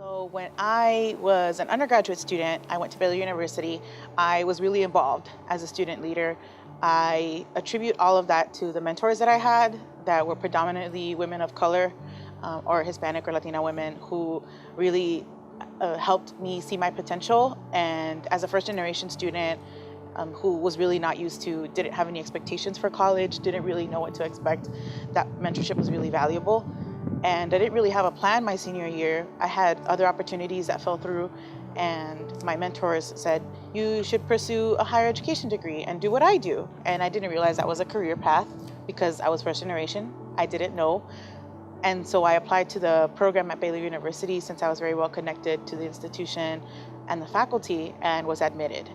So when I was an undergraduate student, I went to Baylor University. I was really involved as a student leader. I attribute all of that to the mentors that I had that were predominantly women of color or Hispanic or Latina women who really helped me see my potential. And as a first generation student who was really not used to, didn't have any expectations for college, didn't really know what to expect, that mentorship was really valuable. And I didn't really have a plan my senior year. I had other opportunities that fell through, and my mentors said, you should pursue a higher education degree and do what I do. And I didn't realize that was a career path because I was first generation. I didn't know. And so I applied to the program at Baylor University since I was very well connected to the institution and the faculty and was admitted.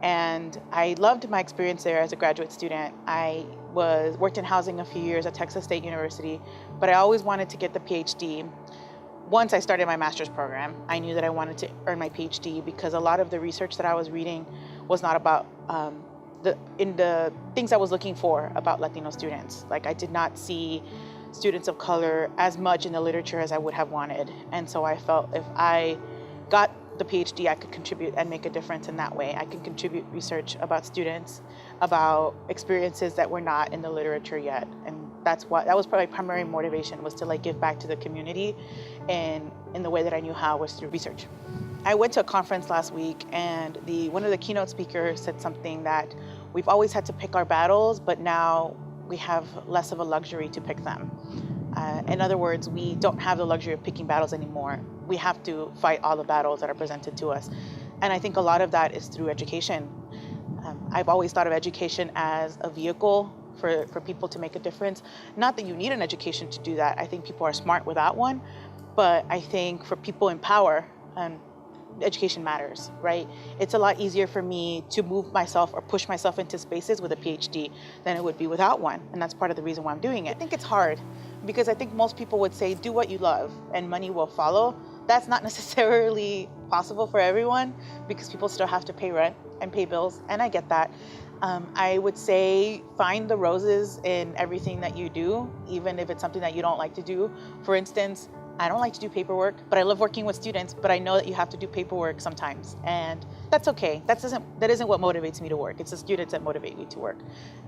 And I loved my experience there as a graduate student. I worked in housing a few years at Texas State University, but I always wanted to get the PhD. Once I started my master's program, I knew that I wanted to earn my PhD because a lot of the research that I was reading was not about the things I was looking for about Latino students. Like, I did not see students of color as much in the literature as I would have wanted. And so I felt if I got the PhD, I could contribute and make a difference in that way. I can contribute research about students, about experiences that were not in the literature yet. And that was probably my primary motivation, was to give back to the community in the way that I knew how, was through research. I went to a conference last week, and one of the keynote speakers said something that we've always had to pick our battles, but now we have less of a luxury to pick them. In other words, we don't have the luxury of picking battles anymore. We have to fight all the battles that are presented to us. And I think a lot of that is through education. I've always thought of education as a vehicle for people to make a difference. Not that you need an education to do that. I think people are smart without one. But I think for people in power, education matters, right? It's a lot easier for me to move myself or push myself into spaces with a PhD than it would be without one. And that's part of the reason why I'm doing it. I think it's hard because I think most people would say, do what you love and money will follow. That's not necessarily possible for everyone because people still have to pay rent and pay bills, and I get that. I would say find the roses in everything that you do, even if it's something that you don't like to do. For instance, I don't like to do paperwork, but I love working with students, but I know that you have to do paperwork sometimes, and that's okay. That isn't what motivates me to work. It's the students that motivate me to work.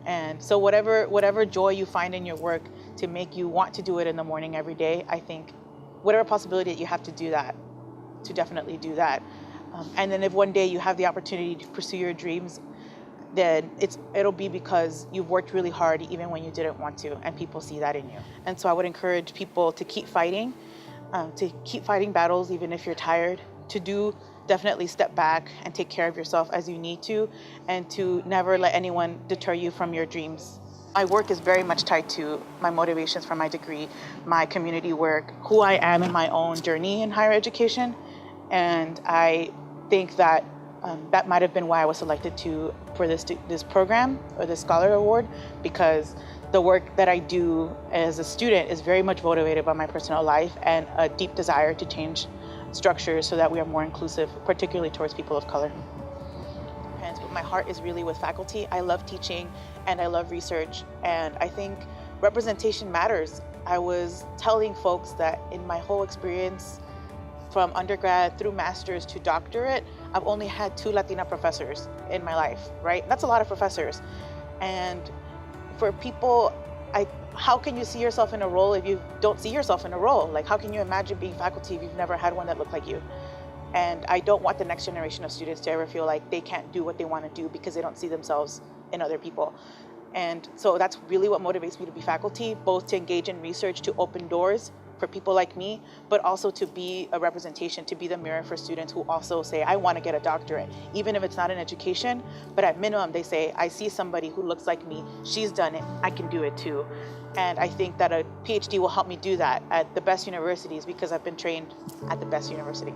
And so whatever joy you find in your work to make you want to do it in the morning every day, I think whatever possibility that you have to do that, to definitely do that. And then if one day you have the opportunity to pursue your dreams, then it'll be because you've worked really hard even when you didn't want to, and people see that in you. And so I would encourage people to keep fighting battles even if you're tired, to definitely step back and take care of yourself as you need to, and to never let anyone deter you from your dreams. My work is very much tied to my motivations for my degree, my community work, who I am in my own journey in higher education. And I think that that might have been why I was selected for this program or this Scholar Award, because the work that I do as a student is very much motivated by my personal life and a deep desire to change structures so that we are more inclusive, particularly towards people of color. But my heart is really with faculty. I love teaching and I love research, and I think representation matters. I was telling folks that in my whole experience from undergrad through master's to doctorate, I've only had 2 Latina professors in my life, right? That's a lot of professors. And for people, how can you see yourself in a role if you don't see yourself in a role? Like, how can you imagine being faculty if you've never had one that looked like you? And I don't want the next generation of students to ever feel like they can't do what they want to do because they don't see themselves in other people. And so that's really what motivates me to be faculty, both to engage in research, to open doors for people like me, but also to be a representation, to be the mirror for students who also say, I want to get a doctorate, even if it's not in education, but at minimum they say, I see somebody who looks like me, she's done it, I can do it too. And I think that a PhD will help me do that at the best universities because I've been trained at the best university.